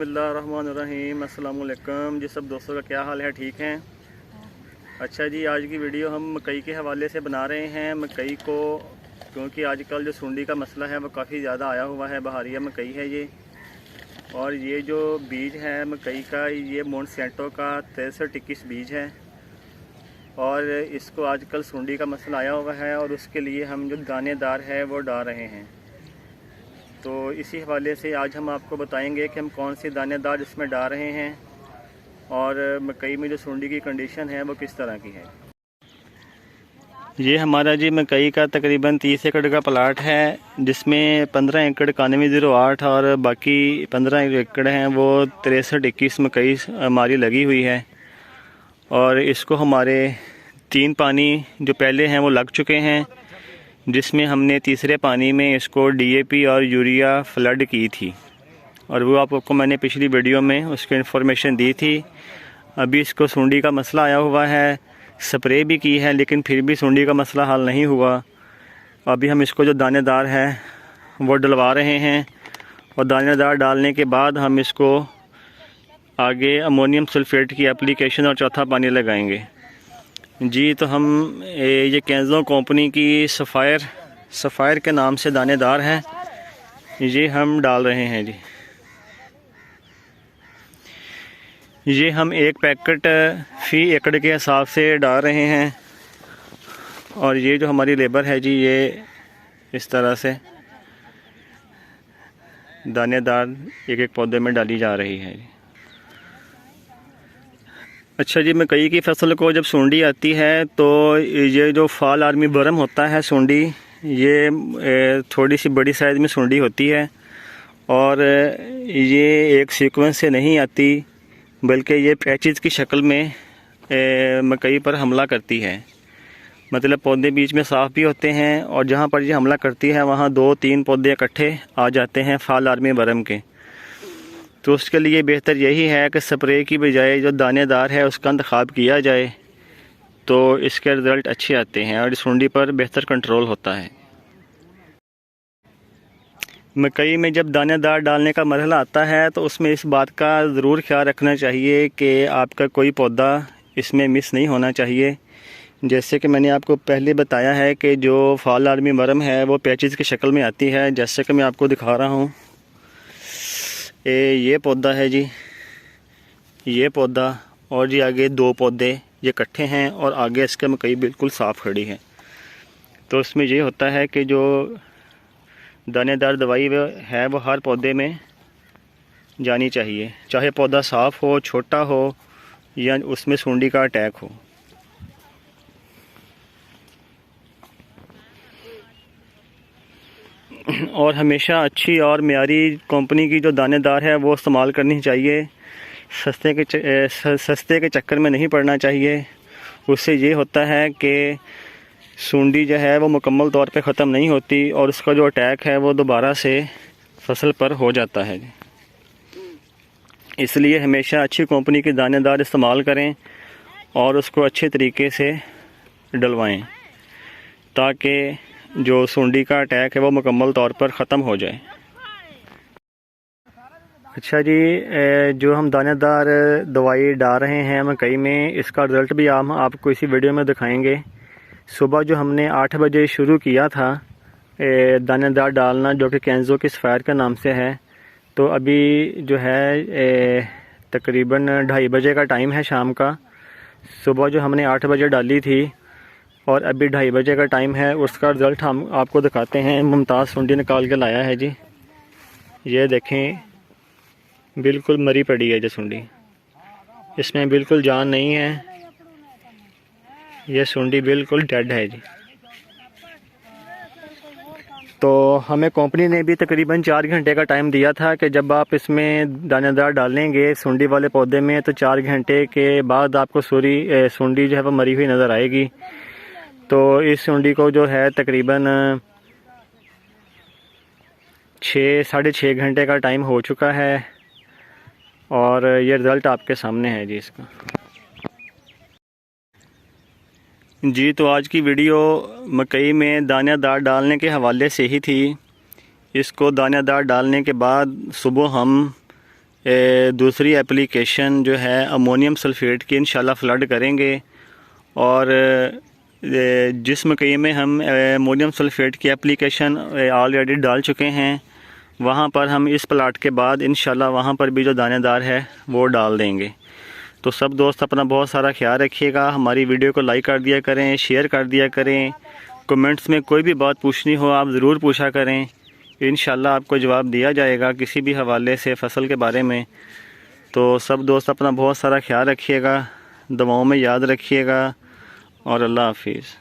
बिस्मिल्लाहिर्रहमानिर्रहीम। अस्सलाम वालेकुम जी। सब दोस्तों का क्या हाल है? ठीक हैं? अच्छा जी, आज की वीडियो हम मकई के हवाले से बना रहे हैं। मकई को क्योंकि आजकल जो सुंडी का मसला है वो काफ़ी ज़्यादा आया हुआ है। बहारिया मकई है ये, और ये जो बीज है मकई का, ये मोनसेंटो का 6321 बीज है। और इसको आजकल सुंडी का मसला आया हुआ है, और उसके लिए हम जो दानेदार है वो डाल रहे हैं। तो इसी हवाले से आज हम आपको बताएंगे कि हम कौन सी दानेदार इसमें डाल रहे हैं, और मकई में जो सुंडी की कंडीशन है वो किस तरह की है। ये हमारा जी मकई का तकरीबन 30 एकड़ का प्लाट है, जिसमें 15 एकड़ 9108 और बाकी 15 एकड़ हैं वो 6321 मकई हमारी लगी हुई है। और इसको हमारे 3 पानी जो पहले हैं वो लग चुके हैं, जिसमें हमने तीसरे पानी में इसको डीएपी और यूरिया फ्लड की थी, और वो आपको मैंने पिछली वीडियो में उसकी इन्फॉर्मेशन दी थी। अभी इसको सुंडी का मसला आया हुआ है, स्प्रे भी की है, लेकिन फिर भी सुंडी का मसला हल नहीं हुआ। अभी हम इसको जो दानेदार है वो डलवा रहे हैं, और दानेदार डालने के बाद हम इसको आगे अमोनियम सल्फेट की एप्लीकेशन और चौथा पानी लगाएंगे जी। तो हम ये केंजो कंपनी की सफ़ायर के नाम से दानेदार है, ये हम डाल रहे हैं जी। ये हम 1 पैकेट फ़ी एकड़ के हिसाब से डाल रहे हैं, और ये जो हमारी लेबर है जी, ये इस तरह से दानेदार एक एक पौधे में डाली जा रही है। अच्छा जी, मकई की फसल को जब सुंडी आती है तो ये जो फाल आर्मी बरम होता है सुंडी, ये थोड़ी सी बड़ी साइज़ में सुंडी होती है, और ये एक सीक्वेंस से नहीं आती, बल्कि ये पैचेस की शक्ल में मकई पर हमला करती है। मतलब पौधे बीच में साफ़ भी होते हैं, और जहाँ पर ये हमला करती है वहाँ 2-3 पौधे इकट्ठे आ जाते हैं फाल आर्मी बरम के। तो उसके लिए बेहतर यही है कि स्प्रे की बजाय जो दानेदार है उसका इंतखाब किया जाए, तो इसके रिज़ल्ट अच्छे आते हैं और सुंडी पर बेहतर कंट्रोल होता है। मकई में जब दानेदार डालने का मरहला आता है तो उसमें इस बात का ज़रूर ख्याल रखना चाहिए कि आपका कोई पौधा इसमें मिस नहीं होना चाहिए। जैसे कि मैंने आपको पहले बताया है कि जो फाल आर्मी बरम है वो पैचेस की शक्ल में आती है, जैसे कि मैं आपको दिखा रहा हूँ। ये पौधा है जी, ये पौधा, और जी आगे 2 पौधे ये इकट्ठे हैं, और आगे इसके मकई बिल्कुल साफ़ खड़ी है। तो इसमें ये होता है कि जो दानेदार दवाई है वो हर पौधे में जानी चाहिए, चाहे पौधा साफ़ हो, छोटा हो, या उसमें सुंडी का अटैक हो। और हमेशा अच्छी और मियारी कंपनी की जो दानेदार है वो इस्तेमाल करनी चाहिए। सस्ते के चक्कर में नहीं पड़ना चाहिए। उससे ये होता है कि सुंडी जो है वो मुकम्मल तौर पे ख़त्म नहीं होती, और उसका जो अटैक है वो दोबारा से फसल पर हो जाता है। इसलिए हमेशा अच्छी कंपनी की दानेदार इस्तेमाल करें, और उसको अच्छे तरीके से डलवाएं, ताकि जो सुंडी का अटैक है वो मुकम्मल तौर पर ख़त्म हो जाए। अच्छा जी, जो हम दानेदार दवाई डाल रहे हैं मकई में, इसका रिज़ल्ट भी हम आपको इसी वीडियो में दिखाएंगे। सुबह जो हमने 8 बजे शुरू किया था दानेदार डालना, जो कि केंजो की सफ़ायर के नाम से है, तो अभी जो है तकरीबन 2:30 बजे का टाइम है शाम का। सुबह जो हमने 8 बजे डाली थी, और अभी 2:30 बजे का टाइम है। उसका रिज़ल्ट हम आपको दिखाते हैं। मुमताज़ सुंडी निकाल के लाया है जी, ये देखें, बिल्कुल मरी पड़ी है जो सुंडी, इसमें बिल्कुल जान नहीं है, ये सुंडी बिल्कुल डेड है जी। तो हमें कंपनी ने भी तकरीबन 4 घंटे का टाइम दिया था कि जब आप इसमें दानेदार डालेंगे सुंडी वाले पौधे में, तो 4 घंटे के बाद आपको सुंडी जो है वो मरी हुई नज़र आएगी। तो इस सुंडी को जो है तकरीबन 6-6.5 घंटे का टाइम हो चुका है, और ये रिज़ल्ट आपके सामने है जी इसका। जी, तो आज की वीडियो मकई में दानेदार डालने के हवाले से ही थी। इसको दानेदार डालने के बाद सुबह हम दूसरी एप्लीकेशन जो है अमोनियम सल्फेट की इंशाल्लाह फ्लड करेंगे। और जिस मकई में हम अमोनियम सल्फेट की एप्लीकेशन ऑलरेडी डाल चुके हैं, वहाँ पर हम इस प्लाट के बाद इंशाल्लाह वहाँ पर भी जो दानेदार है वो डाल देंगे। तो सब दोस्त अपना बहुत सारा ख्याल रखिएगा। हमारी वीडियो को लाइक कर दिया करें, शेयर कर दिया करें। कमेंट्स में कोई भी बात पूछनी हो आप ज़रूर पूछा करें, इंशाल्लाह आपको जवाब दिया जाएगा किसी भी हवाले से फ़सल के बारे में। तो सब दोस्त अपना बहुत सारा ख्याल रखिएगा, दुआओं में याद रखिएगा और अल्लाह हाफिज़।